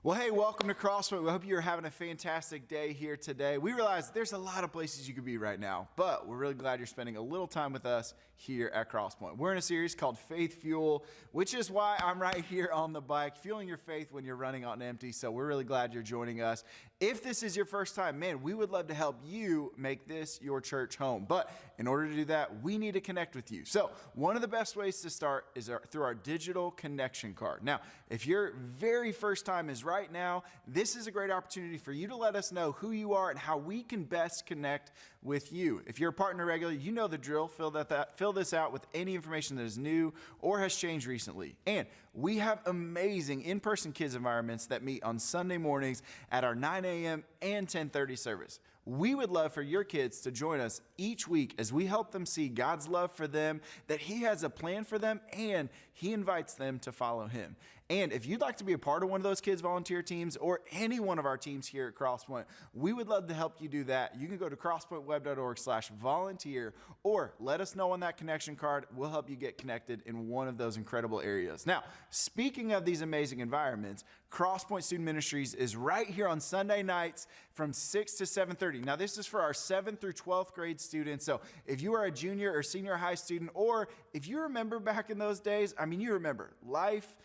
Well, hey, welcome to Crosspoint. We hope you're having a fantastic day here today. We realize there's a lot of places you could be right now, but we're really glad you're spending a little time with us here at Crosspoint. We're in a series called Faith Fuel, which is why I'm right here on the bike, fueling your faith when you're running on empty. So we're really glad you're joining us. If this is your first time, man, we would love to help you make this your church home. But in order to do that, we need to connect with you. So one of the best ways to start is through our digital connection card. Now, if your very first time is right now, this is a great opportunity for you to let us know who you are and how we can best connect with you. If you're a partner regular, you know the drill. Fill this out with any information that is new or has changed recently. And we have amazing in-person kids environments that meet on Sunday mornings at our 9 a.m. and 10:30 service. We would love for your kids to join us each week as we help them see God's love for them, that He has a plan for them, and He invites them to follow Him. And if you'd like to be a part of one of those kids volunteer teams or any one of our teams here at Crosspoint, we would love to help you do that. You can go to crosspointweb.org/volunteer or let us know on that connection card. We'll help you get connected in one of those incredible areas. Now, speaking of these amazing environments, Crosspoint Student Ministries is right here on Sunday nights from 6 to 7:30. Now, this is for our 7th through 12th grade students. So if you are a junior or senior high student, or if you remember back in those days, you remember life.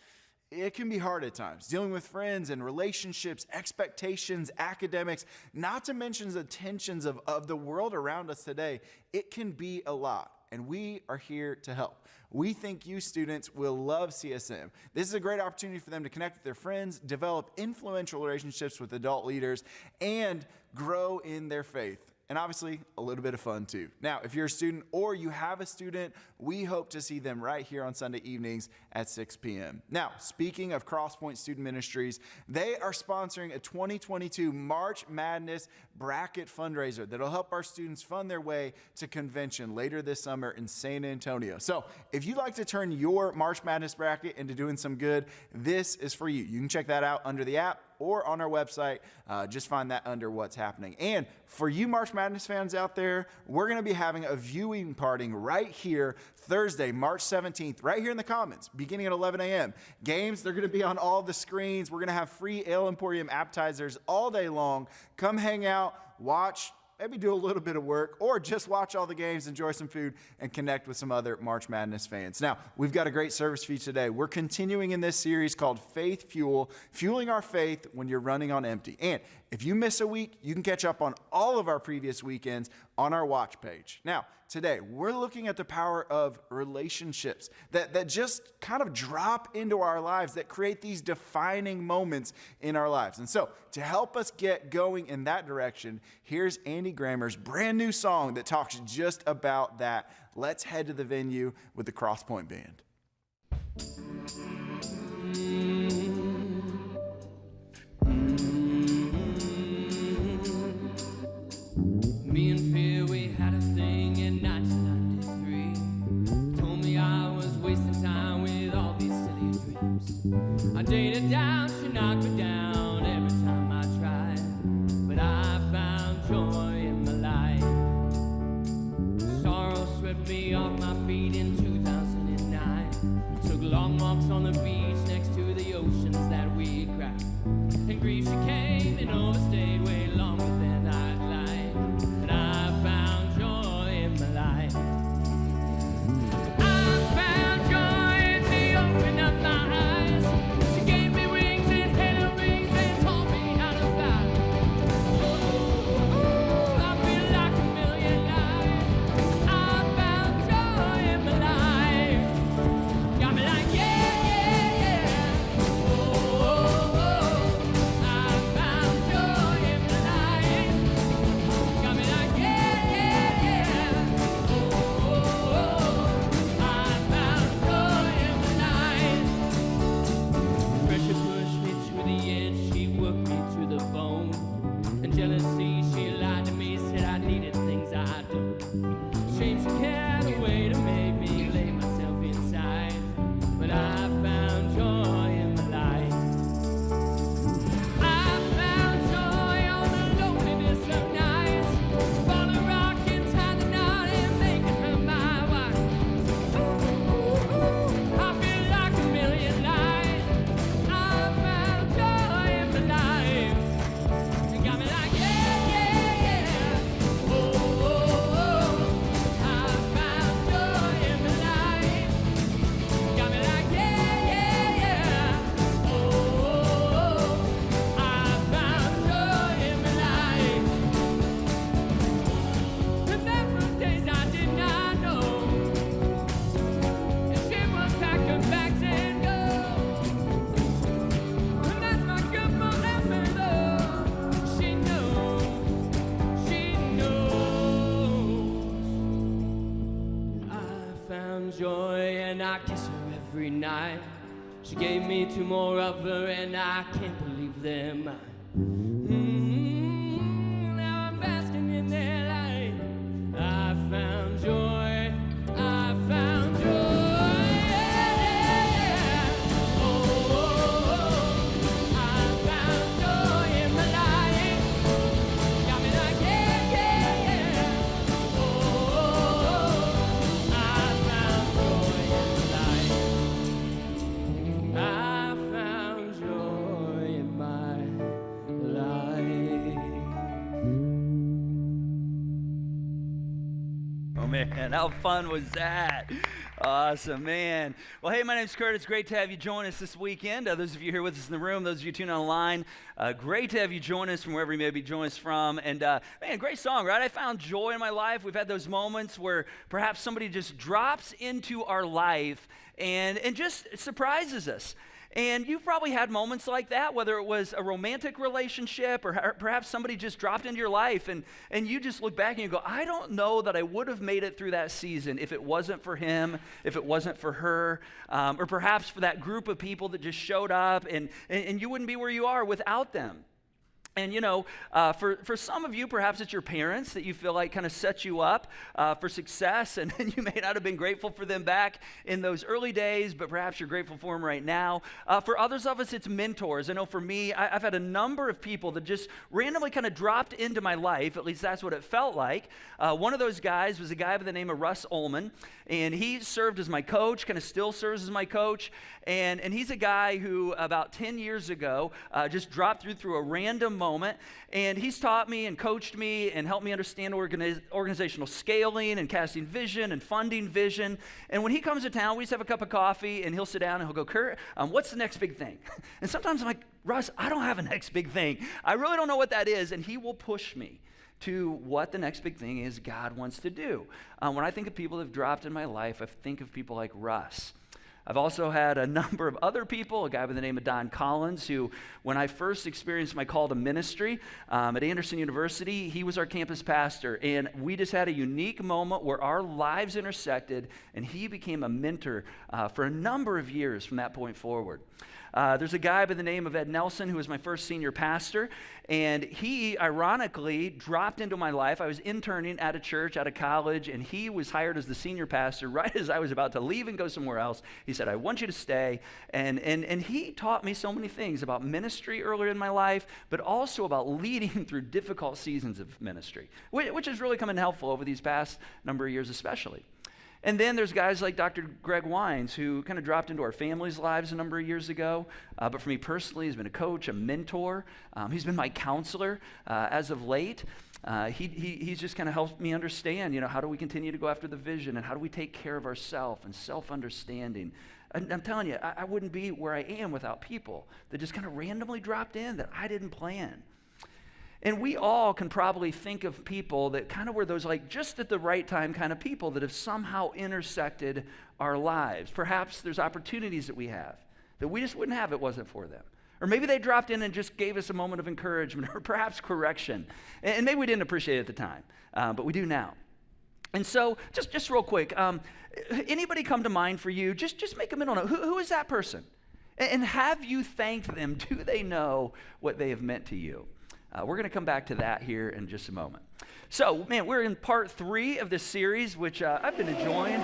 It can be hard at times, dealing with friends and relationships, expectations, academics, not to mention the tensions of the world around us today. It can be a lot, and we are here to help. We think you students will love CSM. This is a great opportunity for them to connect with their friends, develop influential relationships with adult leaders, and grow in their faith. And obviously, a little bit of fun too. Now, if you're a student or you have a student, we hope to see them right here on Sunday evenings at 6 p.m. Now, speaking of Crosspoint Student Ministries, they are sponsoring a 2022 March Madness bracket fundraiser that'll help our students fund their way to convention later this summer in San Antonio. So if you'd like to turn your March Madness bracket into doing some good, this is for you. You can check that out under the app or on our website. Just find that under What's Happening. And for you March Madness fans out there, we're going to be having a viewing party right here Thursday, March 17th, right here in the Commons, beginning at 11 a.m. Games, they're going to be on all the screens. We're going to have free Ale Emporium appetizers all day long. Come hang out, watch, maybe do a little bit of work, or just watch all the games, enjoy some food, and connect with some other March Madness fans. Now, we've got a great service for you today. We're continuing in this series called Faith Fuel, fueling our faith when you're running on empty. And if you miss a week, you can catch up on all of our previous weekends on our watch page. Now, today, we're looking at the power of relationships that just kind of drop into our lives, that create these defining moments in our lives. And so, to help us get going in that direction, here's Andy Grammer's brand new song that talks just about that. Let's head to the venue with the Crosspoint Band. Me and Fear, we had a thing in 1993. Told me I was wasting time with all these silly dreams. I dated down, she knocked me down every time I tried. But I found joy in my life. Sorrow swept me off my feet in 2009. Took long walks on the beach next to the oceans that we cracked. And grief, she came and overstayed way longer than I'd like. But I found joy in my life. I found joy in the opening of my eyes. She gave me wings and halo rings and taught me how to fly. Ooh, I feel like a million lives. I found joy in my life. Got me like, yeah, yeah, yeah. Oh, oh, oh. I found joy in my life. found joy and I kiss her every night. She gave me 2 more of her and I can't believe them. Now I'm basking in their light. I found joy. I found joy. Yeah. Oh, oh, oh. I found joy in my life. Got me like yeah, yeah, yeah. Oh, oh, oh. I found joy in my life. I found joy in my life. Oh man, how fun was that? Awesome, man. Well, hey, my name's Kurt. It's great to have you join us this weekend. Those of you here with us in the room, those of you tuning online, great to have you join us from wherever you may be joining us from. And man, great song, right? I found joy in my life. We've had those moments where perhaps somebody just drops into our life and just surprises us. And you've probably had moments like that, whether it was a romantic relationship or perhaps somebody just dropped into your life and you just look back and you go, I don't know that I would have made it through that season if it wasn't for him, if it wasn't for her, or perhaps for that group of people that just showed up and you wouldn't be where you are without them. And you know, for some of you, perhaps it's your parents that you feel like kind of set you up for success, and you may not have been grateful for them back in those early days, but perhaps you're grateful for them right now. For others of us, it's mentors. I know for me, I've had a number of people that just randomly kind of dropped into my life, at least that's what it felt like. One of those guys was a guy by the name of Russ Ullman, and he served as my coach, kind of still serves as my coach, and he's a guy who about 10 years ago just dropped through a random moment, and he's taught me and coached me and helped me understand organizational scaling and casting vision and funding vision. And when he comes to town, we just have a cup of coffee and he'll sit down and he'll go, Kurt, what's the next big thing? And sometimes I'm like, Russ, I don't have a next big thing. I really don't know what that is. And he will push me to what the next big thing is God wants to do. When I think of people that have dropped in my life, I think of people like Russ. I've also had a number of other people, a guy by the name of Don Collins, who, when I first experienced my call to ministry at Anderson University, he was our campus pastor, and we just had a unique moment where our lives intersected, and he became a mentor for a number of years from that point forward. There's a guy by the name of Ed Nelson who was my first senior pastor, and he ironically dropped into my life. I was interning at a church out of college, and he was hired as the senior pastor right as I was about to leave and go somewhere else. He said, I want you to stay, and he taught me so many things about ministry earlier in my life, but also about leading through difficult seasons of ministry, which has really come in helpful over these past number of years especially. And then there's guys like Dr. Greg Wines, who kind of dropped into our family's lives a number of years ago. But for me personally, he's been a coach, a mentor. He's been my counselor as of late. He's just kind of helped me understand, you know, how do we continue to go after the vision and how do we take care of ourselves and self-understanding. I'm telling you, I wouldn't be where I am without people that just kind of randomly dropped in that I didn't plan. And we all can probably think of people that kind of were those like just at the right time kind of people that have somehow intersected our lives. Perhaps there's opportunities that we have that we just wouldn't have if it wasn't for them. Or maybe they dropped in and just gave us a moment of encouragement or perhaps correction. And maybe we didn't appreciate it at the time, but we do now. And so just real quick, anybody come to mind for you? Just make a mental note. Who is that person? And have you thanked them? Do they know what they have meant to you? We're going to come back to that here in just a moment. So, man, we're in part 3 of this series, which I've been enjoying.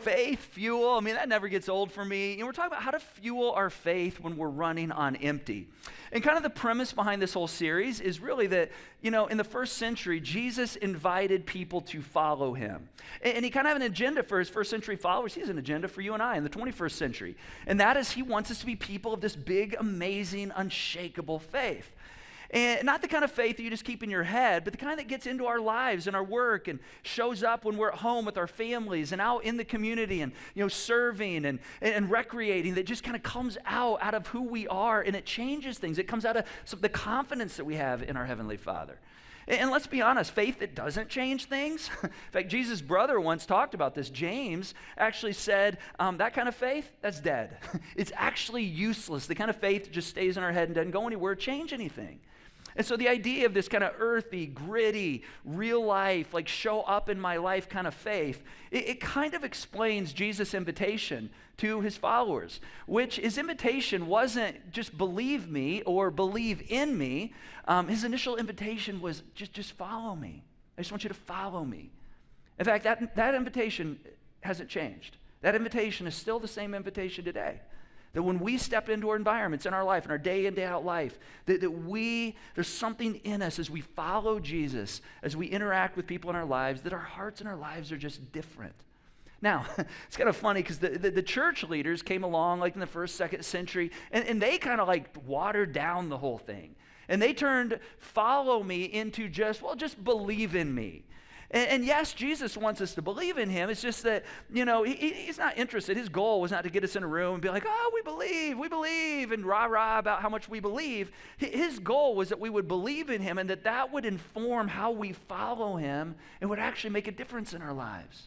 Faith, fuel, I mean, that never gets old for me. And we're talking about how to fuel our faith when we're running on empty. And kind of the premise behind this whole series is really that, you know, in the first century, Jesus invited people to follow him. And he kind of had an agenda for his first century followers. He has an agenda for you and I in the 21st century. And that is he wants us to be people of this big, amazing, unshakable faith. And not the kind of faith that you just keep in your head, but the kind that gets into our lives and our work and shows up when we're at home with our families and out in the community and, you know, serving and recreating, that just kind of comes out of who we are, and it changes things. It comes out of the confidence that we have in our Heavenly Father. And let's be honest, faith that doesn't change things. In fact, Jesus' brother once talked about this. James actually said, that kind of faith, that's dead. It's actually useless. The kind of faith that just stays in our head and doesn't go anywhere, change anything. And so the idea of this kind of earthy, gritty, real life, like show up in my life kind of faith, it kind of explains Jesus' invitation to his followers, which his invitation wasn't just believe me or believe in me. His initial invitation was just follow me. I just want you to follow me. In fact, that invitation hasn't changed. That invitation is still the same invitation today. That when we step into our environments in our life, in our day in, day out life, there's something in us as we follow Jesus, as we interact with people in our lives, that our hearts and our lives are just different. Now, it's kind of funny because the church leaders came along like in the first, second century, and they kind of like watered down the whole thing. And they turned follow me into just believe in me. And yes, Jesus wants us to believe in him. It's just that, he's not interested. His goal was not to get us in a room and be like, oh, we believe, and rah-rah about how much we believe. His goal was that we would believe in him and that would inform how we follow him and would actually make a difference in our lives.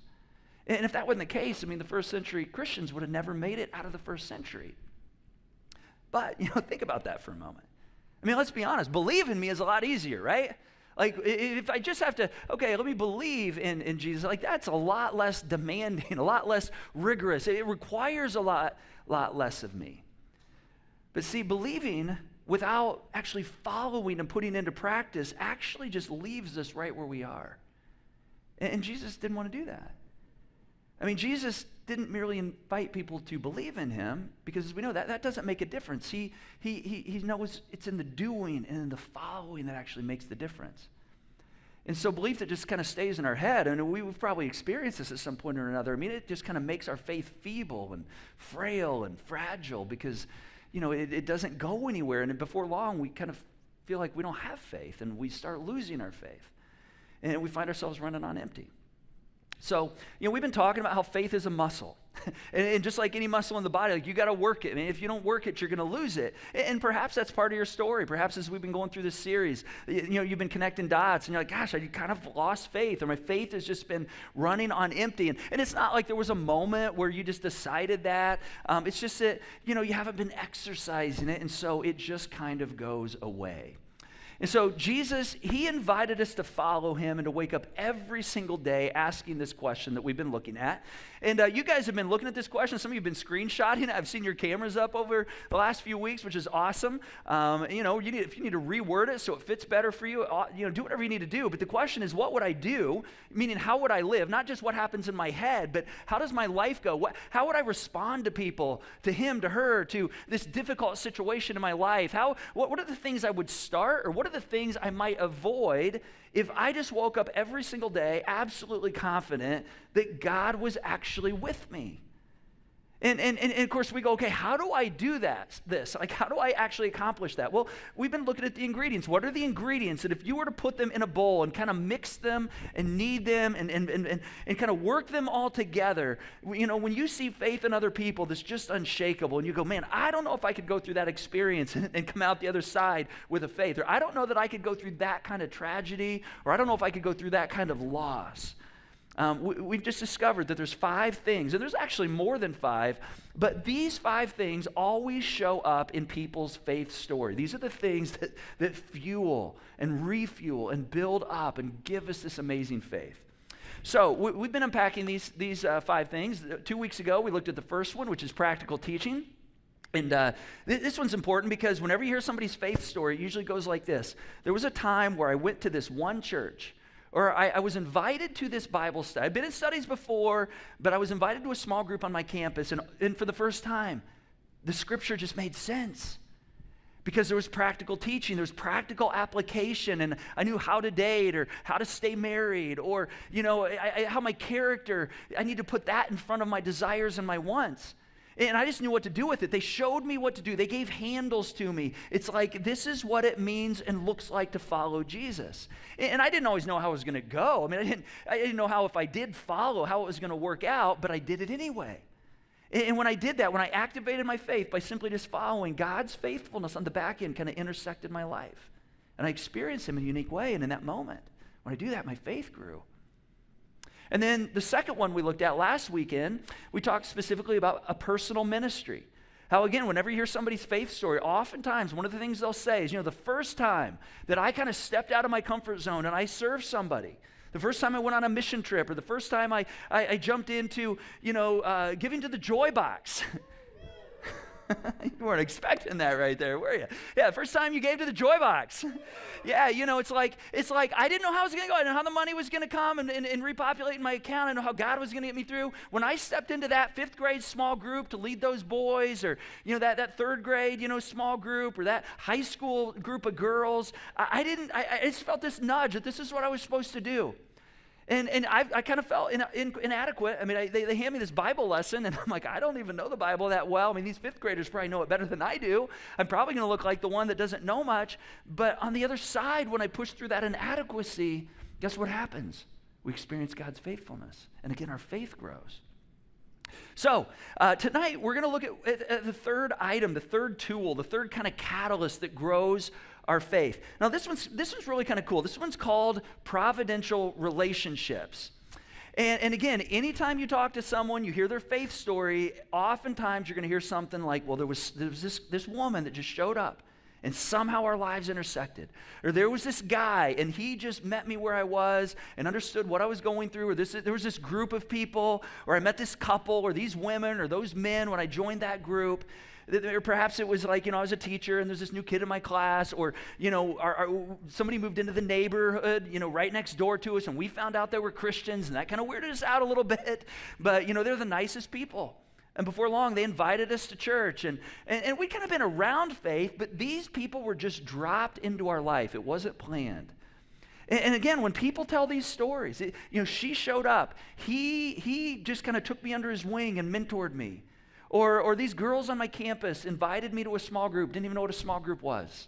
And if that wasn't the case, the first century Christians would have never made it out of the first century. But, think about that for a moment. Let's be honest. Believe in me is a lot easier, right? Like, if I just have to, okay, let me believe in Jesus, like that's a lot less demanding, a lot less rigorous. It requires a lot less of me. But see, believing without actually following and putting into practice actually just leaves us right where we are. And Jesus didn't want to do that. Jesus didn't merely invite people to believe in him, because as we know, that doesn't make a difference. He knows it's in the doing and in the following that actually makes the difference. And so belief that just kind of stays in our head, and we've probably experienced this at some point or another, it just kind of makes our faith feeble and frail and fragile because, it doesn't go anywhere. And before long, we kind of feel like we don't have faith, and we start losing our faith. And we find ourselves running on empty. So, we've been talking about how faith is a muscle. and just like any muscle in the body, like you got to work it. If you don't work it, you're going to lose it. And perhaps that's part of your story. Perhaps as we've been going through this series, you've been connecting dots and you're like, gosh, I kind of lost faith, or my faith has just been running on empty. And it's not like there was a moment where you just decided that. It's just that, you haven't been exercising it, and so it just kind of goes away. And so Jesus, he invited us to follow him and to wake up every single day asking this question that we've been looking at. And you guys have been looking at this question. Some of you have been screenshotting it. I've seen your cameras up over the last few weeks, which is awesome. If you need to reword it so it fits better for you, do whatever you need to do. But the question is, what would I do? Meaning, how would I live? Not just what happens in my head, but how does my life go? How would I respond to people, to him, to her, to this difficult situation in my life? What are the things I would start, or what are the things I might avoid if I just woke up every single day absolutely confident that God was actually with me? And of course we go, okay, how do I do this? Like, how do I actually accomplish that? Well, we've been looking at the ingredients. What are the ingredients that if you were to put them in a bowl and kind of mix them and knead them and kind of work them all together, when you see faith in other people that's just unshakable, and you go, man, I don't know if I could go through that experience and come out the other side with a faith, or I don't know that I could go through that kind of tragedy, or I don't know if I could go through that kind of loss. We've just discovered that there's 5 things, and there's actually more than 5, but these 5 things always show up in people's faith story. These are the things that fuel and refuel and build up and give us this amazing faith. So we've been unpacking these 5 things. 2 weeks ago, we looked at the first one, which is practical teaching. And this one's important because whenever you hear somebody's faith story, it usually goes like this. There was a time where I went to this one church, or I was invited to this Bible study. I've been in studies before, but I was invited to a small group on my campus, and for the first time, the scripture just made sense. Because there was practical teaching, there was practical application, and I knew how to date or how to stay married, or, how my character, I need to put that in front of my desires and my wants. And I just knew what to do with it. They showed me what to do. They gave handles to me. It's like, this is what it means and looks like to follow Jesus. And I didn't always know how it was going to go. I didn't know how, if I did follow, how it was going to work out, but I did it anyway. And when I did that, when I activated my faith by simply just following, God's faithfulness on the back end kind of intersected my life. And I experienced him in a unique way. And in that moment, when I do that, my faith grew. And then the second one we looked at last weekend, we talked specifically about a personal ministry. How, again, whenever you hear somebody's faith story, oftentimes one of the things they'll say is, the first time that I kind of stepped out of my comfort zone and I served somebody, the first time I went on a mission trip, or the first time I jumped into, giving to the Joy Box. You weren't expecting that right there, were you? Yeah, first time you gave to the Joy Box. Yeah, it's like I didn't know how it was going to go. I didn't know how the money was going to come and repopulate my account. I didn't know how God was going to get me through. When I stepped into that 5th grade small group to lead those boys, or, that 3rd grade, small group, or that high school group of girls, I just felt this nudge that this is what I was supposed to do. And I kind of felt inadequate. I mean, they hand me this Bible lesson, and I'm like, I don't even know the Bible that well. I mean, these 5th graders probably know it better than I do. I'm probably going to look like the one that doesn't know much. But on the other side, when I push through that inadequacy, guess what happens? We experience God's faithfulness. And again, our faith grows. So tonight, we're going to look at the third item, the third tool, the third kind of catalyst that grows our faith. Now, this one's really kind of cool. This one's called providential relationships. And again, anytime you talk to someone, you hear their faith story, oftentimes you're going to hear something like, well, there was this woman that just showed up, and somehow our lives intersected. Or there was this guy, and he just met me where I was and understood what I was going through. Or there was this group of people, or I met this couple, or these women, or those men when I joined that group. Or perhaps it was like, I was a teacher and there's this new kid in my class, or, somebody moved into the neighborhood, right next door to us, and we found out they were Christians, and that kind of weirded us out a little bit. But, they're the nicest people. And before long, they invited us to church, and we'd kind of been around faith, but these people were just dropped into our life. It wasn't planned. And again, when people tell these stories, she showed up. He just kind of took me under his wing and mentored me. Or these girls on my campus invited me to a small group, didn't even know what a small group was.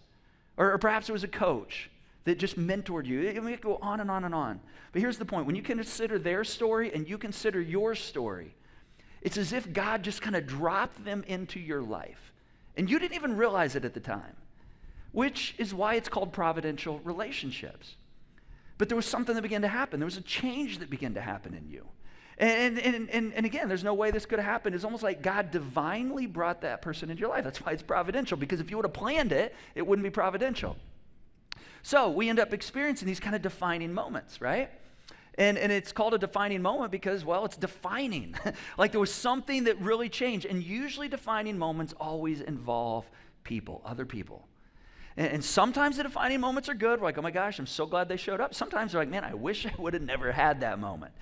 Or perhaps it was a coach that just mentored you. We could go on and on and on. But here's the point. When you consider their story and you consider your story, it's as if God just kind of dropped them into your life. And you didn't even realize it at the time, which is why it's called providential relationships. But there was something that began to happen. There was a change that began to happen in you. And again, there's no way this could have happened. It's almost like God divinely brought that person into your life. That's why it's providential, because if you would have planned it, it wouldn't be providential. So we end up experiencing these kind of defining moments, right? And it's called a defining moment because, well, it's defining. Like there was something that really changed. And usually defining moments always involve people, other people. And sometimes the defining moments are good. We're like, oh my gosh, I'm so glad they showed up. Sometimes they're like, man, I wish I would have never had that moment.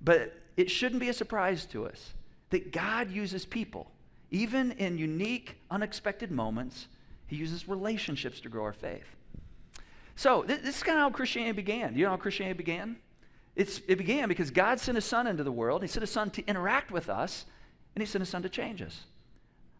But it shouldn't be a surprise to us that God uses people. Even in unique, unexpected moments, he uses relationships to grow our faith. So this is kind of how Christianity began. Do you know how Christianity began? It began because God sent his son into the world. He sent his son to interact with us, and he sent his son to change us.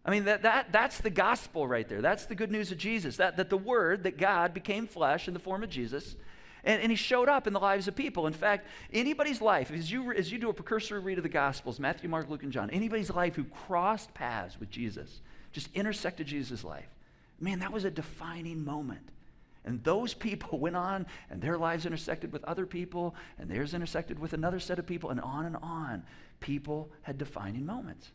I mean, that's the gospel right there. That's the good news of Jesus, that the word, that God became flesh in the form of Jesus, and he showed up in the lives of people. In fact, anybody's life, as you do a precursory read of the Gospels, Matthew, Mark, Luke, and John, anybody's life who crossed paths with Jesus, just intersected Jesus' life, man, that was a defining moment. And those people went on, and their lives intersected with other people, and theirs intersected with another set of people, and on and on. People had defining moments.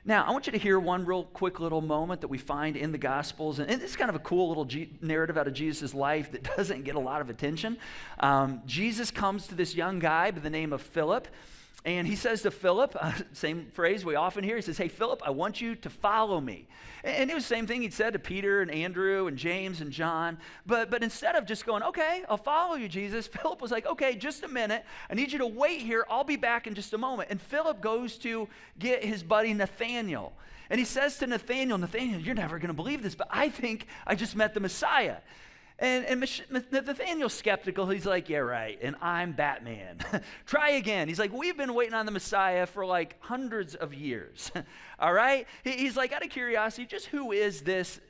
Now, I want you to hear one real quick little moment that we find in the Gospels. And it's kind of a cool little narrative out of Jesus' life that doesn't get a lot of attention. Jesus comes to this young guy by the name of Philip. And he says to Philip, same phrase we often hear, he says, hey, Philip, I want you to follow me. And it was the same thing he'd said to Peter and Andrew and James and John. But instead of just going, okay, I'll follow you, Jesus, Philip was like, okay, just a minute. I need you to wait here. I'll be back in just a moment. And Philip goes to get his buddy Nathanael. And he says to Nathanael, you're never going to believe this, but I think I just met the Messiah. And Nathaniel's skeptical. He's like, yeah, right, and I'm Batman. Try again. He's like, we've been waiting on the Messiah for like hundreds of years. All right? He's like, out of curiosity, just who is this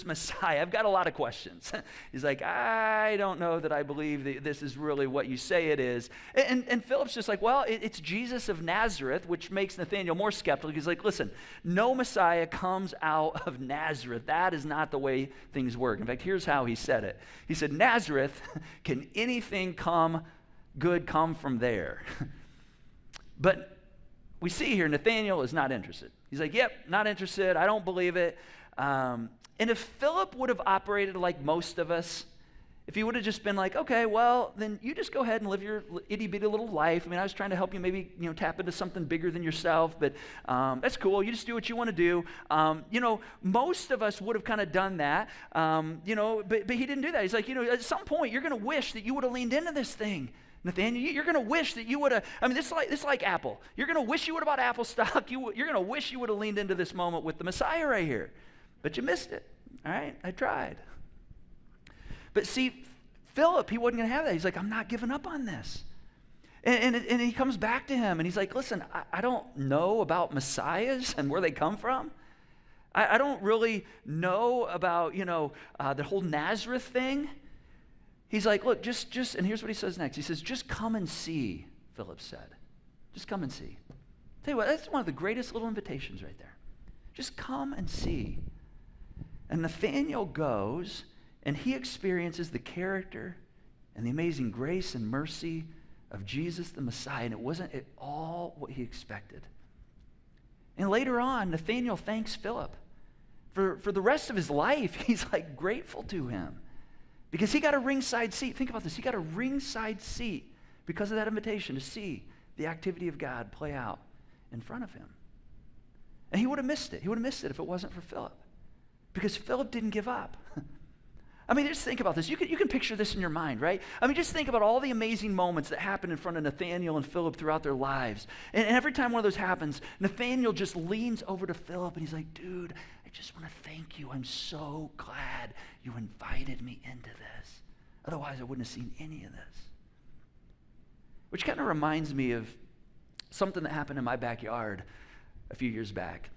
Messiah? I've got a lot of questions. He's like, I don't know that I believe that this is really what you say it is. And Philip's just like, well, it's Jesus of Nazareth, which makes Nathaniel more skeptical. He's like, listen, no Messiah comes out of Nazareth. That is not the way things work. In fact, here's how he said it. He said, Nazareth, can anything good come from there? But we see here, Nathanael is not interested. He's like, yep, not interested. I don't believe it. And if Philip would have operated like most of us, if he would have just been like, okay, well, then you just go ahead and live your itty-bitty little life. I mean, I was trying to help you maybe, tap into something bigger than yourself, but that's cool. You just do what you want to do. Most of us would have kind of done that, but he didn't do that. He's like, at some point, you're going to wish that you would have leaned into this thing. Nathaniel, you're going to wish that you would have, this is like Apple. You're going to wish you would have bought Apple stock. You're going to wish you would have leaned into this moment with the Messiah right here. But you missed it, all right? I tried. But see, Philip, he wasn't going to have that. He's like, I'm not giving up on this. And he comes back to him, and he's like, listen, I don't know about messiahs and where they come from. I don't really know about, the whole Nazareth thing. He's like, look, just, and here's what he says next. He says, just come and see, Philip said. Just come and see. Tell you what, that's one of the greatest little invitations right there. Just come and see. And Nathanael goes, and he experiences the character and the amazing grace and mercy of Jesus the Messiah, and it wasn't at all what he expected. And later on, Nathanael thanks Philip. For the rest of his life, he's like grateful to him because he got a ringside seat. Think about this. He got a ringside seat because of that invitation to see the activity of God play out in front of him. And he would have missed it. He would have missed it if it wasn't for Philip, because Philip didn't give up. Just think about this. You can picture this in your mind, right? Just think about all the amazing moments that happen in front of Nathanael and Philip throughout their lives. And every time one of those happens, Nathanael just leans over to Philip and he's like, dude, I just want to thank you. I'm so glad you invited me into this. Otherwise, I wouldn't have seen any of this. Which kind of reminds me of something that happened in my backyard a few years back.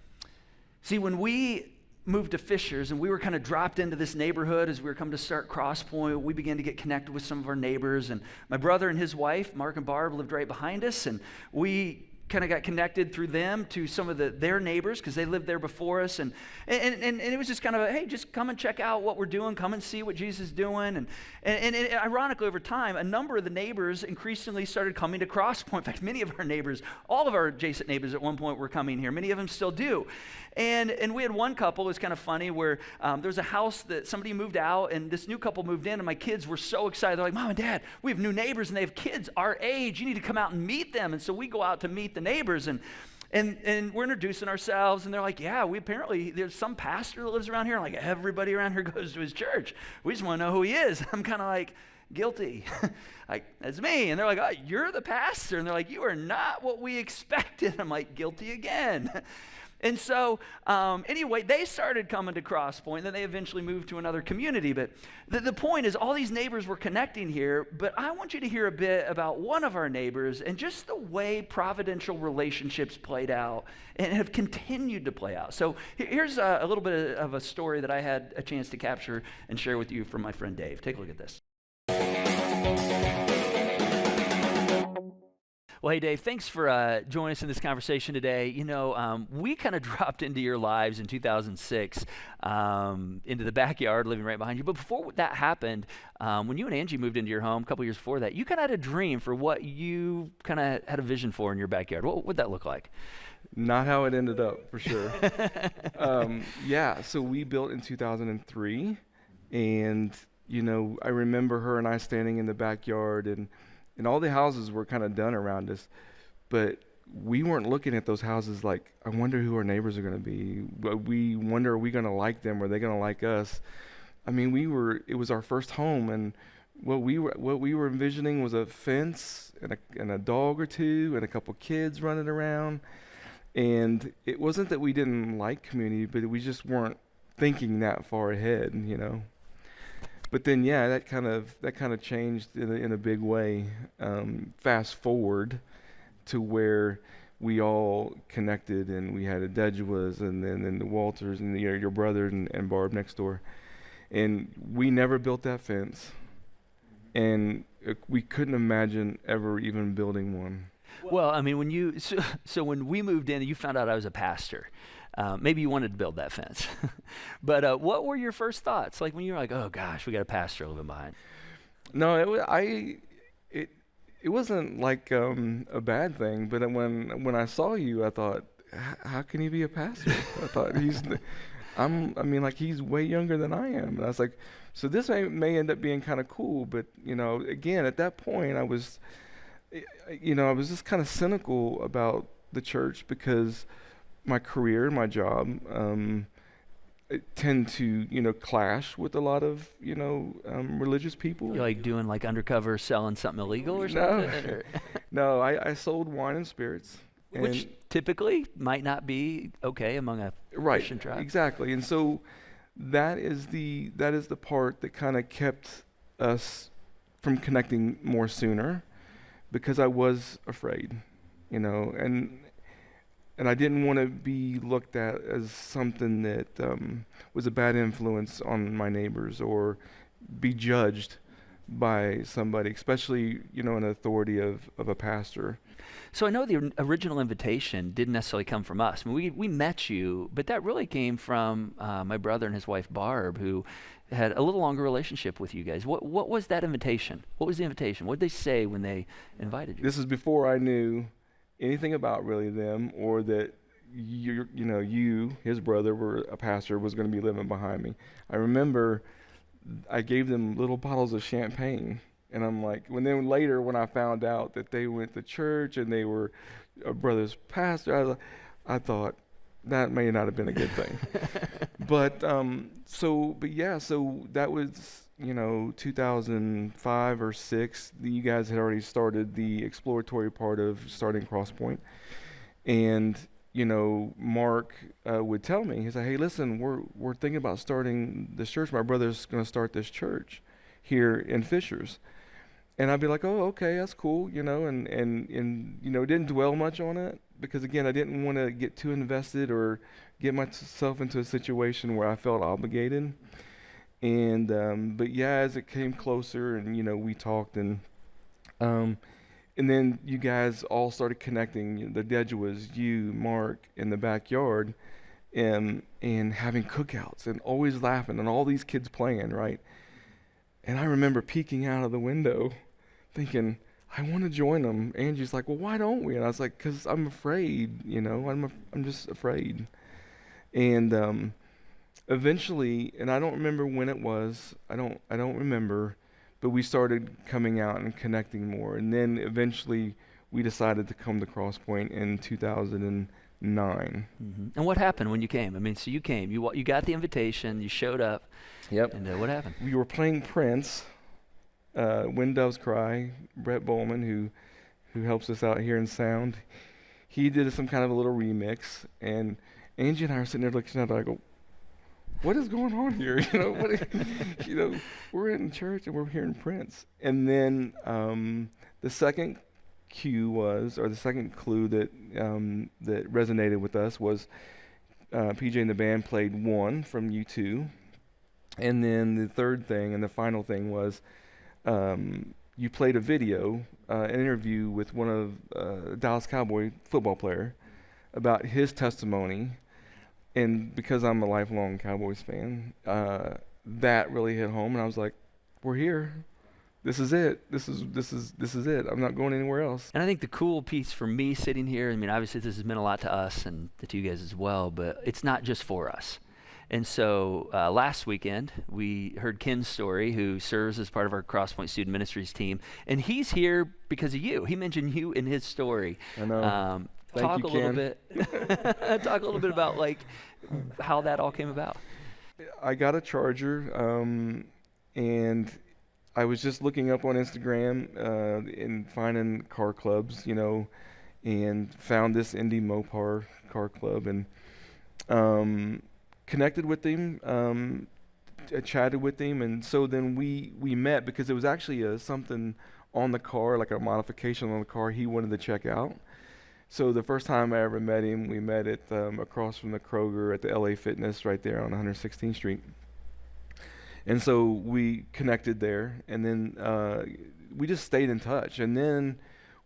See, when we moved to Fishers and we were kind of dropped into this neighborhood as we were coming to start Crosspoint, we began to get connected with some of our neighbors, and my brother and his wife, Mark and Barb, lived right behind us, and we kind of got connected through them to some of their neighbors because they lived there before us, and it was just kind of hey, just come and check out what we're doing, come and see what Jesus is doing, and ironically over time, a number of the neighbors increasingly started coming to Crosspoint. In fact, many of our neighbors, all of our adjacent neighbors at one point were coming here. Many of them still do, and we had one couple. It was kind of funny where there was a house that somebody moved out, and this new couple moved in, and my kids were so excited. They're like, Mom and Dad, we have new neighbors, and they have kids our age. You need to come out and meet them. And so we go out to meet the neighbors, and we're introducing ourselves, and they're like, yeah, there's some pastor that lives around here, and like everybody around here goes to his church. We just want to know who he is. I'm kind of like, guilty. Like, that's me. And they're like, oh, you're the pastor. And they're like, you are not what we expected. I'm like, guilty again. And so, anyway, they started coming to Crosspoint, then they eventually moved to another community. But the point is, all these neighbors were connecting here, but I want you to hear a bit about one of our neighbors and just the way providential relationships played out and have continued to play out. So here's a little bit of a story that I had a chance to capture and share with you from my friend Dave. Take a look at this. Well, hey, Dave, thanks for joining us in this conversation today. We kind of dropped into your lives in 2006, into the backyard, living right behind you. But before that happened, when you and Angie moved into your home a couple years before that, you kind of had a dream for what you kind of had a vision for in your backyard. What would that look like? Not how it ended up, for sure. So we built in 2003, and, I remember her and I standing in the backyard, and all the houses were kind of done around us, but we weren't looking at those houses like, I wonder who our neighbors are going to be. We wonder, are we going to like them? Are they going to like us? It was our first home, and what we were envisioning was a fence and a dog or two and a couple kids running around. And it wasn't that we didn't like community, but we just weren't thinking that far ahead, But then, that kind of changed in a big way. Fast forward to where we all connected, and we had a Dejuas, and then the Walters, and your brother and Barb next door, and we never built that fence, and we couldn't imagine ever even building one. Well, when when we moved in, you found out I was a pastor. Maybe you wanted to build that fence. But what were your first thoughts? Like when you were like, oh gosh, we got a pastor living behind. No, it wasn't like a bad thing, but then when I saw you, I thought, how can he be a pastor? I thought I mean, like, he's way younger than I am. And I was like, so this may end up being kind of cool, but, you know, again, at that point, I was just kind of cynical about the church because my career, my job, tend to, clash with a lot of, religious people. You're like doing like undercover selling something illegal or something? Or? No, I sold wine and spirits. Which typically might not be okay among a Christian tribe. Right, exactly. And so that is the part that kind of kept us from connecting more sooner, because I was afraid, and I didn't want to be looked at as something that was a bad influence on my neighbors or be judged by somebody, especially, an authority of a pastor. So I know the original invitation didn't necessarily come from us. I mean, we met you, but that really came from my brother and his wife, Barb, who had a little longer relationship with you guys. What was that invitation? What was the invitation? What did they say when they invited you? This is before I knew anything about really them, or that you, his brother, were a pastor, was going to be living behind me. I remember I gave them little bottles of champagne, and I'm like, later when I found out that they went to church and they were a brother's pastor, I thought that may not have been a good thing. but that was 2005 or 6. You guys had already started the exploratory part of starting Crosspoint, and Mark would tell me, he said, "Hey, listen, we're thinking about starting this church. My brother's going to start this church here in Fishers." And I'd be like, "Oh, okay, that's cool," and didn't dwell much on it, because again, I didn't want to get too invested or get myself into a situation where I felt obligated. And but yeah, as it came closer, and we talked, and then you guys all started connecting. The Dejuas, you, Mark, in the backyard, and having cookouts, and always laughing, and all these kids playing, right? And I remember peeking out of the window, thinking, I want to join them. Angie's like, "Well, why don't we?" And I was like, "Cause I'm afraid, I'm just afraid." And eventually, and I don't remember when it was. I don't remember, but we started coming out and connecting more. And then eventually, we decided to come to Crosspoint in 2009. Mm-hmm. And what happened when you came? I mean, so you came, you got the invitation, you showed up. Yep. And what happened? We were playing Prince, When Doves Cry. Brett Bowman, who helps us out here in sound, he did some kind of a little remix, and Angie and I are sitting there looking at it. I go, "What is going on here?" We're in church and we're hearing Prince. And then the second clue that that resonated with us was PJ and the band played One from U2. And then the third thing and the final thing was you played a video, an interview with one of Dallas Cowboy football player about his testimony. And because I'm a lifelong Cowboys fan, that really hit home. And I was like, "We're here. This is it. This is it. I'm not going anywhere else." And I think the cool piece for me sitting here, I mean, obviously this has meant a lot to us and to you guys as well, but it's not just for us. And so last weekend, we heard Ken's story, who serves as part of our Crosspoint Student Ministries team. And he's here because of you. He mentioned you in his story. I know. Talk a little bit about like how that all came about. I got a charger, and I was just looking up on Instagram and finding car clubs, and found this Indy Mopar car club, and connected with him, chatted with him, and so then we met because it was actually something on the car, like a modification on the car he wanted to check out. So the first time I ever met him, we met at across from the Kroger at the LA Fitness right there on 116th Street. And so we connected there, and then we just stayed in touch. And then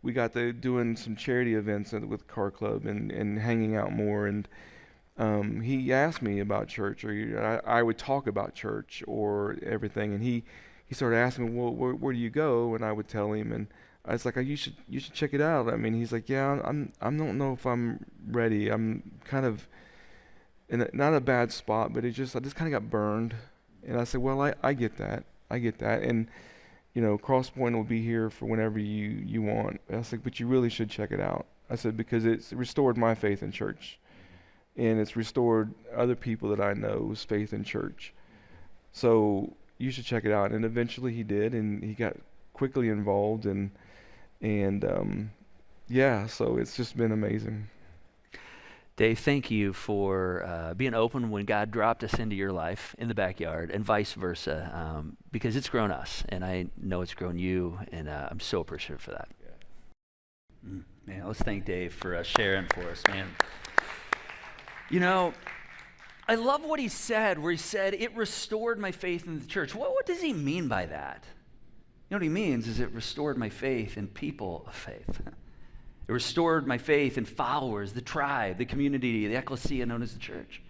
we got to doing some charity events with Car Club and hanging out more. And he asked me about church, or I would talk about church or everything. And he started asking me, "Well, where do you go?" And I would tell him, and I was like, you should check it out. I mean, he's like, yeah, I don't know if I'm ready. I'm kind of in not a bad spot, but I just kind of got burned. And I said, well, I get that. And, Crosspoint will be here for whenever you want. I was like, but you really should check it out. I said, because it's restored my faith in church. And it's restored other people that I know's faith in church. So you should check it out. And eventually he did, and he got quickly involved. So it's just been amazing. Dave, thank you for being open when God dropped us into your life in the backyard, and vice versa, because it's grown us, and I know it's grown you, and I'm so appreciative for that. Yeah. Man, let's thank Dave for sharing for us, man. I love what he said, where he said, it restored my faith in the church. What does he mean by that? You know what he means is it restored my faith in people of faith. It restored my faith in followers, the tribe, the community, the ecclesia known as the church.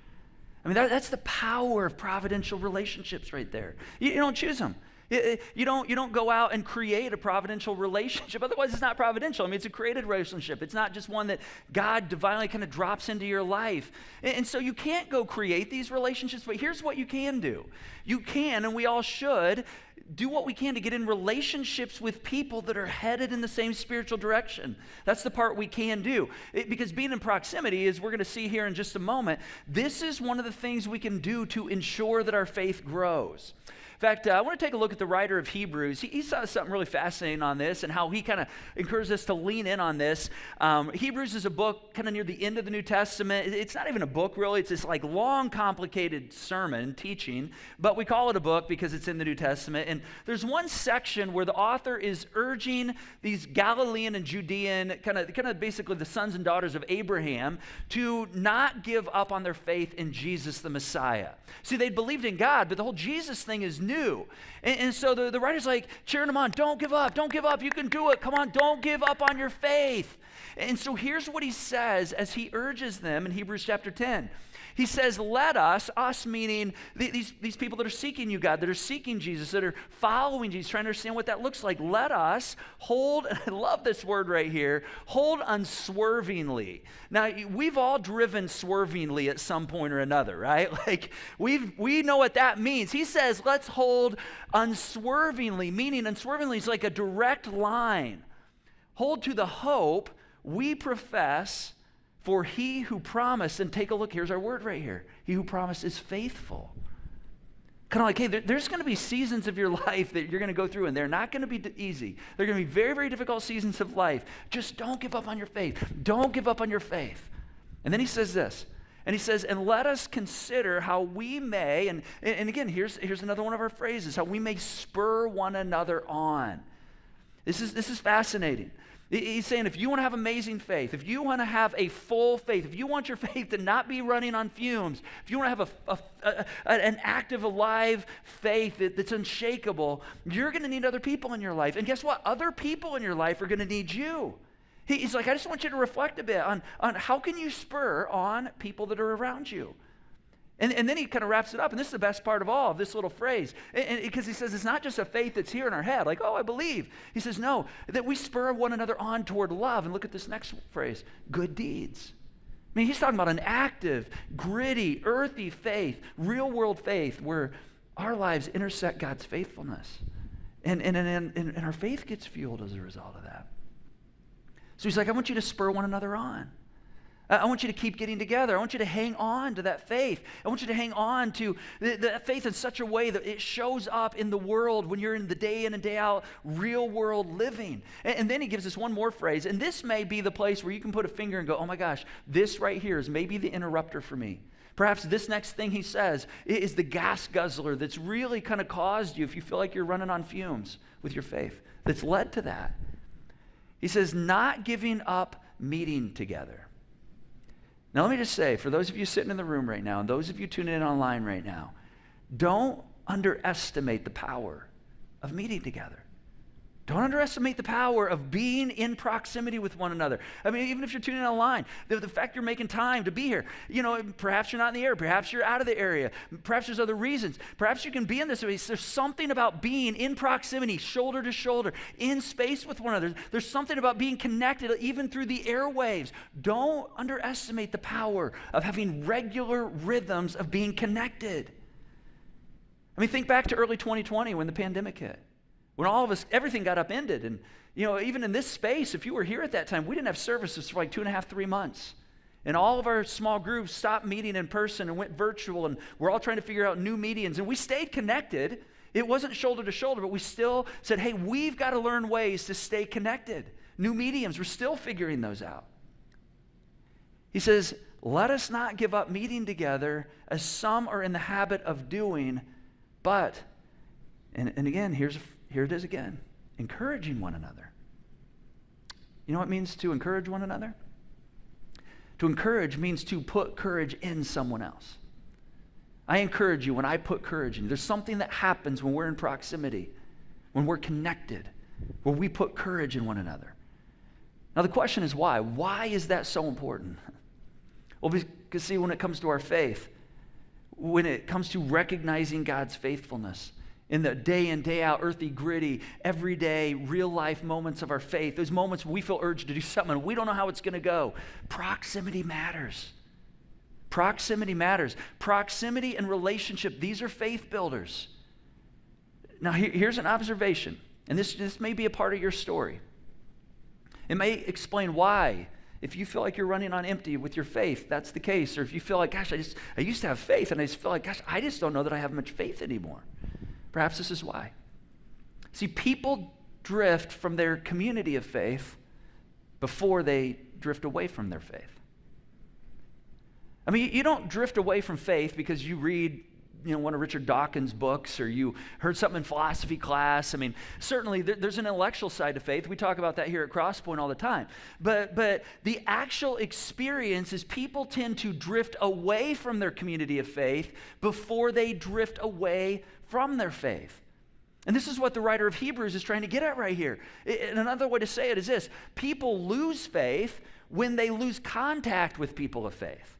I mean, that's the power of providential relationships right there. You don't choose them. You don't go out and create a providential relationship. Otherwise, it's not providential. I mean, it's a created relationship. It's not just one that God divinely kind of drops into your life. And so you can't go create these relationships, but here's what you can do. You can, and we all should, do what we can to get in relationships with people that are headed in the same spiritual direction. That's the part we can do. Because being in proximity, as we're going to see here in just a moment, this is one of the things we can do to ensure that our faith grows. In fact, I want to take a look at the writer of Hebrews. He saw something really fascinating on this and how he kind of encourages us to lean in on this. Hebrews is a book kind of near the end of the New Testament. It's not even a book, really. It's this like long, complicated sermon teaching, but we call it a book because it's in the New Testament. And there's one section where the author is urging these Galilean and Judean, kind of basically the sons and daughters of Abraham, to not give up on their faith in Jesus the Messiah. See, they believed in God, but the whole Jesus thing is new. And so the writer's like cheering them on. Don't give up. You can do it. Come on, don't give up on your faith. And so here's what he says as he urges them in Hebrews chapter 10. He says, let us meaning these people that are seeking you, God, that are seeking Jesus, that are following Jesus, trying to understand what that looks like. Let us hold, and I love this word right here, hold unswervingly. Now, we've all driven swervingly at some point or another, right? Like, we know what that means. He says, let's hold unswervingly, meaning unswervingly is like a direct line. Hold to the hope we profess, for he who promised, and take a look, here's our word right here. He who promised is faithful. Kind of like, hey, there's going to be seasons of your life that you're going to go through, and they're not going to be easy. They're going to be very, very difficult seasons of life. Just don't give up on your faith. Don't give up on your faith. And then he says this, and he says, and let us consider how we may, and again, here's another one of our phrases, how we may spur one another on. This is fascinating. He's saying if you want to have amazing faith, if you want to have a full faith, if you want your faith to not be running on fumes, if you want to have an active, alive faith that's unshakable, you're going to need other people in your life. And guess what? Other people in your life are going to need you. He's like, I just want you to reflect a bit on how can you spur on people that are around you. And then he kind of wraps it up, and this is the best part of all of this little phrase, because he says it's not just a faith that's here in our head, like, oh, I believe. He says, no, that we spur one another on toward love. And look at this next phrase, good deeds. I mean, he's talking about an active, gritty, earthy faith, real-world faith, where our lives intersect God's faithfulness. And our faith gets fueled as a result of that. So he's like, I want you to spur one another on. I want you to keep getting together. I want you to hang on to that faith. I want you to hang on to that faith in such a way that it shows up in the world when you're in the day in and day out real world living. And then he gives us one more phrase, and this may be the place where you can put a finger and go, oh my gosh, this right here is maybe the interrupter for me. Perhaps this next thing he says is the gas guzzler that's really kind of caused you, if you feel like you're running on fumes with your faith, that's led to that. He says, not giving up meeting together. Now, let me just say, for those of you sitting in the room right now, and those of you tuning in online right now, don't underestimate the power of meeting together. Don't underestimate the power of being in proximity with one another. I mean, even if you're tuning in online, the fact you're making time to be here, perhaps you're not in the area, perhaps you're out of the area, perhaps there's other reasons. Perhaps you can be in this space. There's something about being in proximity, shoulder to shoulder, in space with one another. There's something about being connected even through the airwaves. Don't underestimate the power of having regular rhythms of being connected. I mean, think back to early 2020 when the pandemic hit. When all of us, everything got upended. And, even in this space, if you were here at that time, we didn't have services for like 2.5, 3 months. And all of our small groups stopped meeting in person and went virtual. And we're all trying to figure out new mediums. And we stayed connected. It wasn't shoulder to shoulder, but we still said, hey, we've got to learn ways to stay connected. New mediums, we're still figuring those out. He says, let us not give up meeting together as some are in the habit of doing, but, and again, here it is again, encouraging one another. You know what it means to encourage one another? To encourage means to put courage in someone else. I encourage you when I put courage in you. There's something that happens when we're in proximity, when we're connected, where we put courage in one another. Now the question is why? Why is that so important? Well, because see, when it comes to our faith, when it comes to recognizing God's faithfulness, in the day in, day out, earthy, gritty, everyday, real life moments of our faith, those moments when we feel urged to do something and we don't know how it's going to go, proximity matters. Proximity matters. Proximity and relationship, these are faith builders. Now, here's an observation, and this may be a part of your story. It may explain why, if you feel like you're running on empty with your faith, that's the case. Or if you feel like, gosh, I used to have faith, and I just feel like, gosh, I just don't know that I have much faith anymore. Perhaps this is why. See, people drift from their community of faith before they drift away from their faith. I mean, you don't drift away from faith because you read, one of Richard Dawkins' books or you heard something in philosophy class. I mean, certainly there's an intellectual side to faith. We talk about that here at Crosspoint all the time. But the actual experience is people tend to drift away from their community of faith before they drift away from their faith. And this is what the writer of Hebrews is trying to get at right here. And another way to say it is this: people lose faith when they lose contact with people of faith.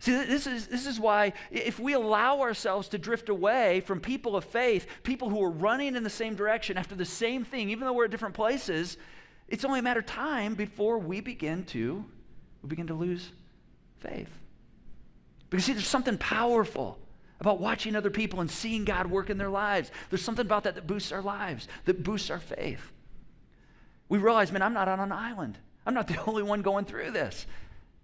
See, this is why if we allow ourselves to drift away from people of faith, people who are running in the same direction after the same thing, even though we're at different places, it's only a matter of time before we begin to lose faith. Because see, there's something powerful about watching other people and seeing God work in their lives. There's something about that boosts our lives, that boosts our faith. We realize, man, I'm not on an island. I'm not the only one going through this.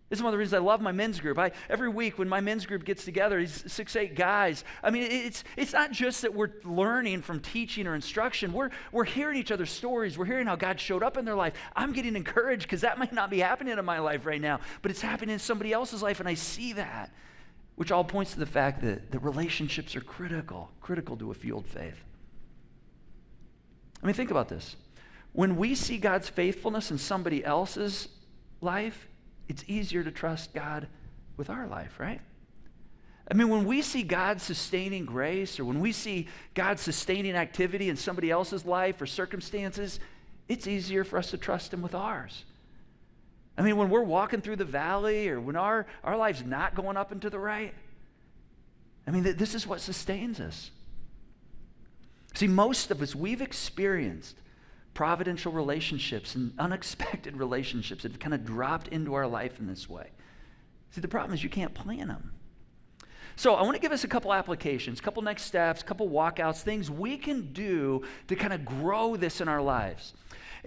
This is one of the reasons I love my men's group. Every week when my men's group gets together, these 6-8 guys, I mean, it's not just that we're learning from teaching or instruction. We're hearing each other's stories. We're hearing how God showed up in their life. I'm getting encouraged because that might not be happening in my life right now, but it's happening in somebody else's life, and I see that, which all points to the fact that the relationships are critical to a fueled faith. I mean, think about this. When we see God's faithfulness in somebody else's life, it's easier to trust God with our life, right? I mean, when we see God's sustaining grace, or when we see God's sustaining activity in somebody else's life or circumstances, it's easier for us to trust Him with ours. I mean, when we're walking through the valley, or when our life's not going up and to the right, I mean, this is what sustains us. See, most of us, we've experienced providential relationships and unexpected relationships that have kind of dropped into our life in this way. See, the problem is you can't plan them. So I want to give us a couple applications, a couple next steps, a couple walkouts, things we can do to kind of grow this in our lives.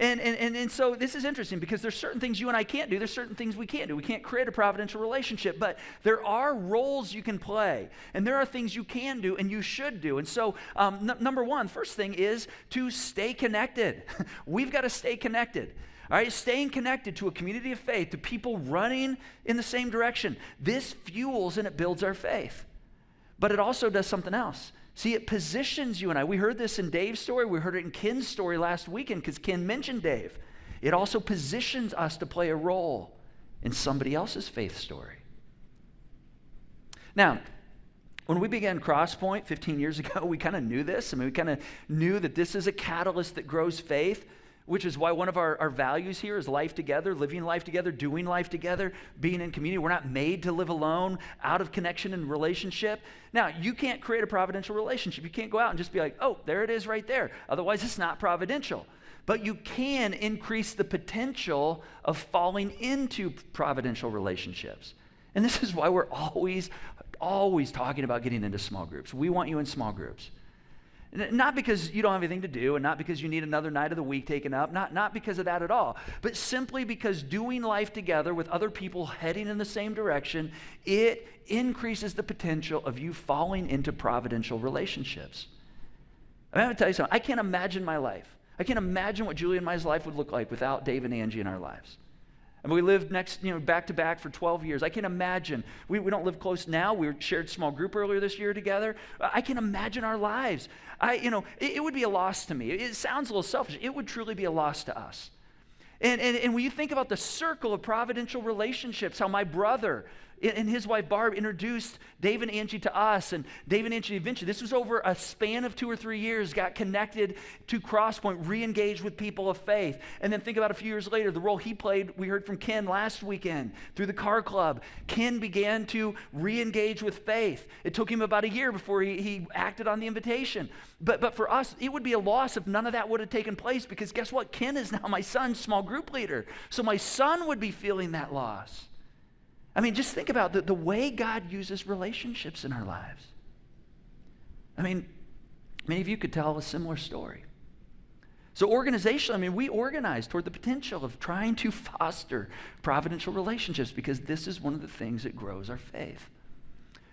And so this is interesting because there's certain things you and I can't do. There's certain things we can't do. We can't create a providential relationship, but there are roles you can play, and there are things you can do and you should do. And so number one, first thing is to stay connected. We've got to stay connected. All right, staying connected to a community of faith, to people running in the same direction. This fuels and it builds our faith. But it also does something else. See, it positions you and I. We heard this in Dave's story. We heard it in Ken's story last weekend because Ken mentioned Dave. It also positions us to play a role in somebody else's faith story. Now, When we began Crosspoint 15 years ago, we kind of knew this. I mean, we kind of knew that this is a catalyst that grows faith, which is why one of our values here is life together, living life together, doing life together, being in community. We're not made to live alone, out of connection and relationship. Now, you can't create a providential relationship. You can't go out and just be like, oh, there it is right there. Otherwise, it's not providential. But you can increase the potential of falling into providential relationships. And this is why we're always talking about getting into small groups. We want you in small groups. Not because you don't have anything to do, and not because you need another night of the week taken up, not because of that at all, but simply because doing life together with other people heading in the same direction, it increases the potential of you falling into providential relationships. I'm going to tell you something. I can't imagine my life. I can't imagine what Julie and my life would look like without Dave and Angie in our lives. And we lived back to back for 12 years. I can imagine. We don't live close now. We shared small group earlier this year together. I can imagine our lives. It would be a loss to me. It sounds a little selfish. It would truly be a loss to us. And when you think about the circle of providential relationships, how my brother and his wife Barb introduced Dave and Angie to us, and Dave and Angie eventually, this was over a span of 2 or 3 years, got connected to Crosspoint, re-engaged with people of faith. And then think about a few years later, the role he played, we heard from Ken last weekend through the car club. Ken began to re-engage with faith. It took him about a year before he acted on the invitation. But for us, it would be a loss if none of that would have taken place, because guess what? Ken is now my son's small group leader. So my son would be feeling that loss. I mean, just think about the way God uses relationships in our lives. I mean, many of you could tell a similar story. So organizationally, we organize toward the potential of trying to foster providential relationships, because this is one of the things that grows our faith.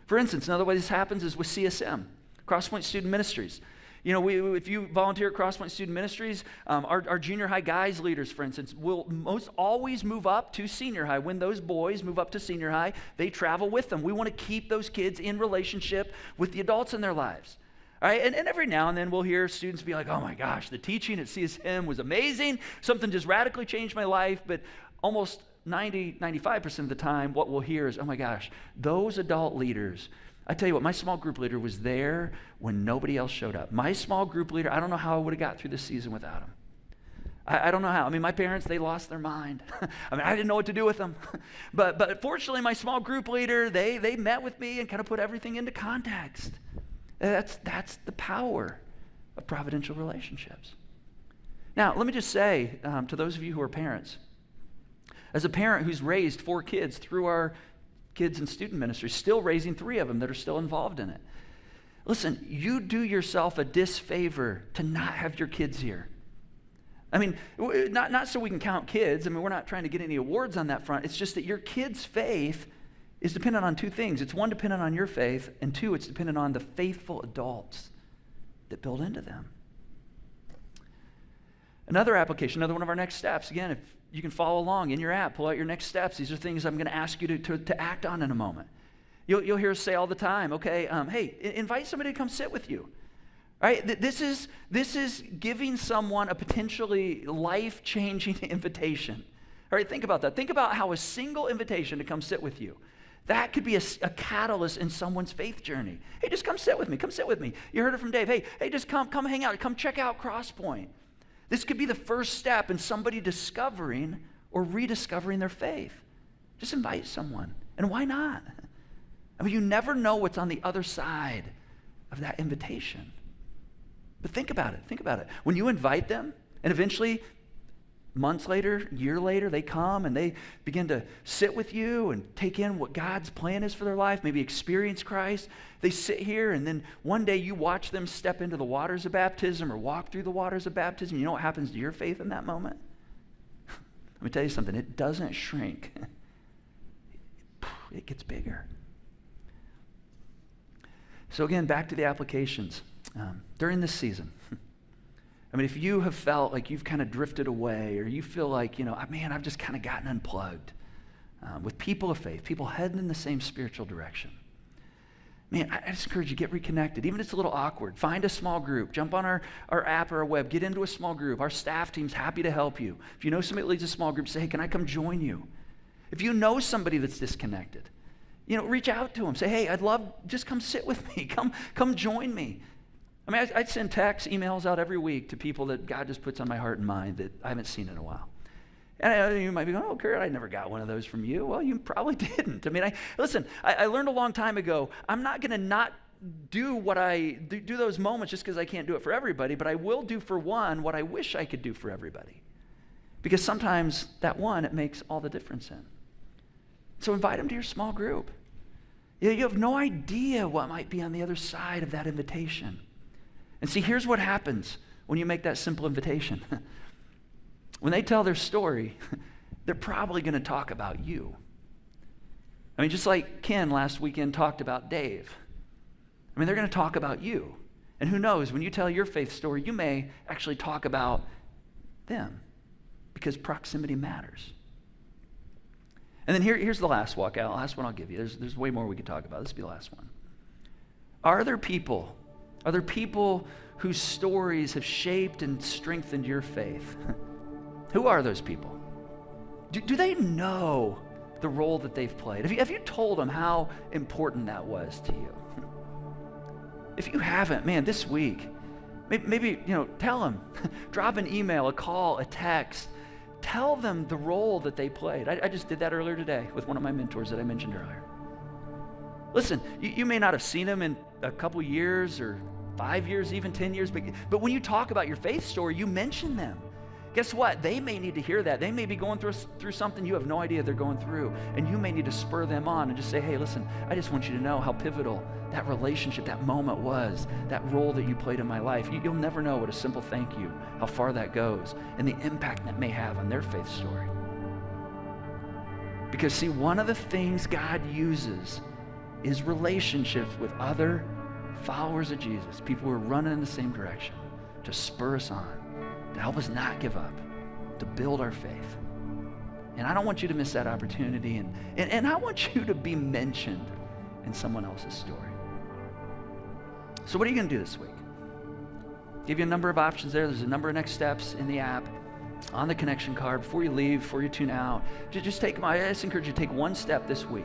For instance, another way this happens is with CSM, Crosspoint Student Ministries. If you volunteer at Crosspoint Student Ministries, our junior high guys leaders, for instance, will most always move up to senior high. When those boys move up to senior high, they travel with them. We want to keep those kids in relationship with the adults in their lives. All right, and every now and then we'll hear students be like, oh my gosh, the teaching at CSM was amazing. Something just radically changed my life. But almost 95% of the time, what we'll hear is, oh my gosh, those adult leaders, I tell you what, my small group leader was there when nobody else showed up. My small group leader, I don't know how I would have got through this season without him. I don't know how. My parents, they lost their mind. I didn't know what to do with them. But fortunately, my small group leader, they met with me and kind of put everything into context. That's the power of providential relationships. Now, let me just say to those of you who are parents, as a parent who's raised 4 kids through our kids and student ministry, still raising 3 of them that are still involved in it. Listen, you do yourself a disfavor to not have your kids here. Not so we can count kids. We're not trying to get any awards on that front. It's just that your kids' faith is dependent on 2 things. It's 1, dependent on your faith, and 2, it's dependent on the faithful adults that build into them. Another application, another one of our next steps. Again, if you can follow along in your app, pull out your next steps. These are things I'm going to ask you to act on in a moment. You'll hear us say all the time, okay, hey, invite somebody to come sit with you. All right, this is giving someone a potentially life-changing invitation. All right, think about that. Think about how a single invitation to come sit with you, that could be a catalyst in someone's faith journey. Hey, just come sit with me. Come sit with me. You heard it from Dave. Hey, just come hang out. Come check out Crosspoint. This could be the first step in somebody discovering or rediscovering their faith. Just invite someone. And why not? You never know what's on the other side of that invitation. But think about it. When you invite them, and eventually, months later, year later, they come and they begin to sit with you and take in what God's plan is for their life, maybe experience Christ. They sit here, and then one day you watch them step into the waters of baptism or walk through the waters of baptism. You know what happens to your faith in that moment? Let me tell you something. It doesn't shrink. It gets bigger. So again, back to the applications. During this season, if you have felt like you've kind of drifted away, or you feel like, I've just kind of gotten unplugged with people of faith, people heading in the same spiritual direction. I just encourage you, get reconnected. Even if it's a little awkward, find a small group. Jump on our app or our web. Get into a small group. Our staff team's happy to help you. If you know somebody that leads a small group, say, hey, can I come join you? If you know somebody that's disconnected, Reach out to them. Say, hey, I'd love, just come sit with me. Come join me. I mean, I'd send texts, emails out every week to people that God just puts on my heart and mind that I haven't seen in a while. And you might be going, oh, Kurt, I never got one of those from you. Well, you probably didn't. I mean, I learned a long time ago, I'm not going to not do what I do those moments just because I can't do it for everybody, but I will do for one what I wish I could do for everybody. Because sometimes that one, it makes all the difference in. So invite them to your small group. You have no idea what might be on the other side of that invitation. And see, here's what happens when you make that simple invitation. When they tell their story, they're probably going to talk about you. I mean, just like Ken last weekend talked about Dave. I mean, they're going to talk about you. And who knows, when you tell your faith story, you may actually talk about them because proximity matters. And then here's the last one I'll give you. There's way more we could talk about. This will be the last one. Are there people whose stories have shaped and strengthened your faith? Who are those people? Do they know the role that they've played? Have you told them how important that was to you? If you haven't, man, this week, maybe tell them. Drop an email, a call, a text. Tell them the role that they played. I just did that earlier today with one of my mentors that I mentioned earlier. Listen, you may not have seen them in a couple years or 5 years, even 10 years, but when you talk about your faith story, you mention them. Guess what? They may need to hear that. They may be going through something you have no idea they're going through, and you may need to spur them on and just say, hey, listen, I just want you to know how pivotal that relationship, that moment was, that role that you played in my life. You'll never know what a simple thank you, how far that goes, and the impact that may have on their faith story. Because see, one of the things God uses is relationships with other followers of Jesus, people who are running in the same direction, to spur us on, to help us not give up, to build our faith. And I don't want you to miss that opportunity, and I want you to be mentioned in someone else's story. So what are you going to do this week? Give you a number of options there. There's a number of next steps in the app, on the connection card. Before you leave, before you tune out, I just encourage you to take one step this week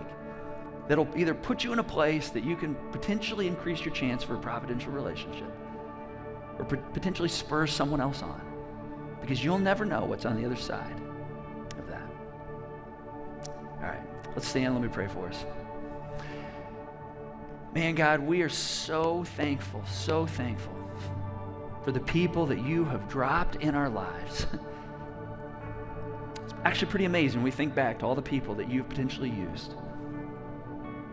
that'll either put you in a place that you can potentially increase your chance for a providential relationship, or potentially spur someone else on, because you'll never know what's on the other side of that. All right, let's stand. Let me pray for us. Man, God, we are so thankful for the people that you have dropped in our lives. It's actually pretty amazing when we think back to all the people that you've potentially used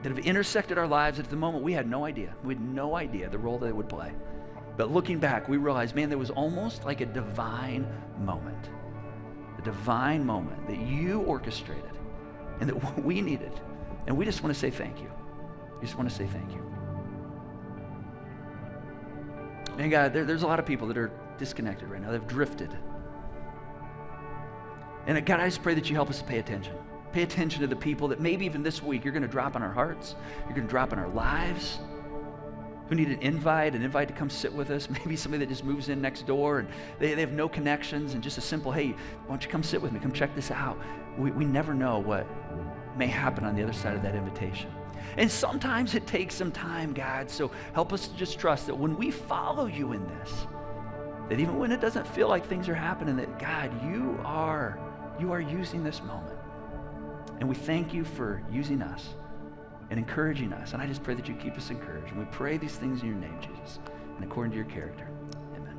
that have intersected our lives at the moment we had no idea. We had no idea the role they would play. But looking back, we realized, man, there was almost like a divine moment that you orchestrated and that we needed. And we just want to say thank you. We just want to say thank you. Man, God, there's a lot of people that are disconnected right now. They've drifted. And God, I just pray that you help us to pay attention. Pay attention to the people that maybe even this week you're going to drop in our hearts. You're going to drop in our lives. Who need an invite to come sit with us. Maybe somebody that just moves in next door and they have no connections, and just a simple, hey, why don't you come sit with me? Come check this out. We never know what may happen on the other side of that invitation. And sometimes it takes some time, God, so help us to just trust that when we follow you in this, that even when it doesn't feel like things are happening, that God, you are using this moment. And we thank you for using us and encouraging us. And I just pray that you keep us encouraged. And we pray these things in your name, Jesus, and according to your character. Amen.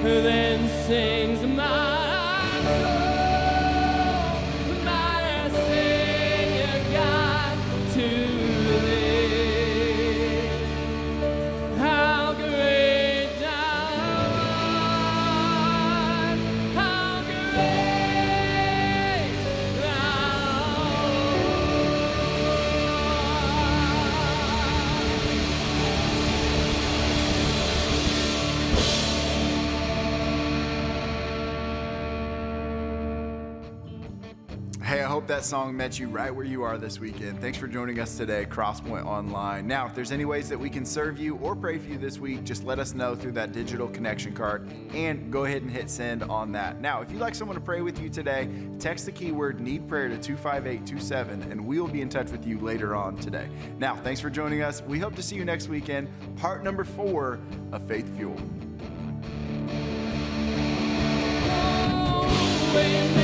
then sings my soul, my Savior God, to thee. How great thou art, how great thou Hey, I hope that song met you right where you are this weekend. Thanks for joining us today, Crosspoint Online. Now, if there's any ways that we can serve you or pray for you this week, just let us know through that digital connection card and go ahead and hit send on that. Now, if you'd like someone to pray with you today, text the keyword need prayer to 25827 and we will be in touch with you later on today. Now, thanks for joining us. We hope to see you next weekend. Part number 4 of Faith Fuel. Waymaker,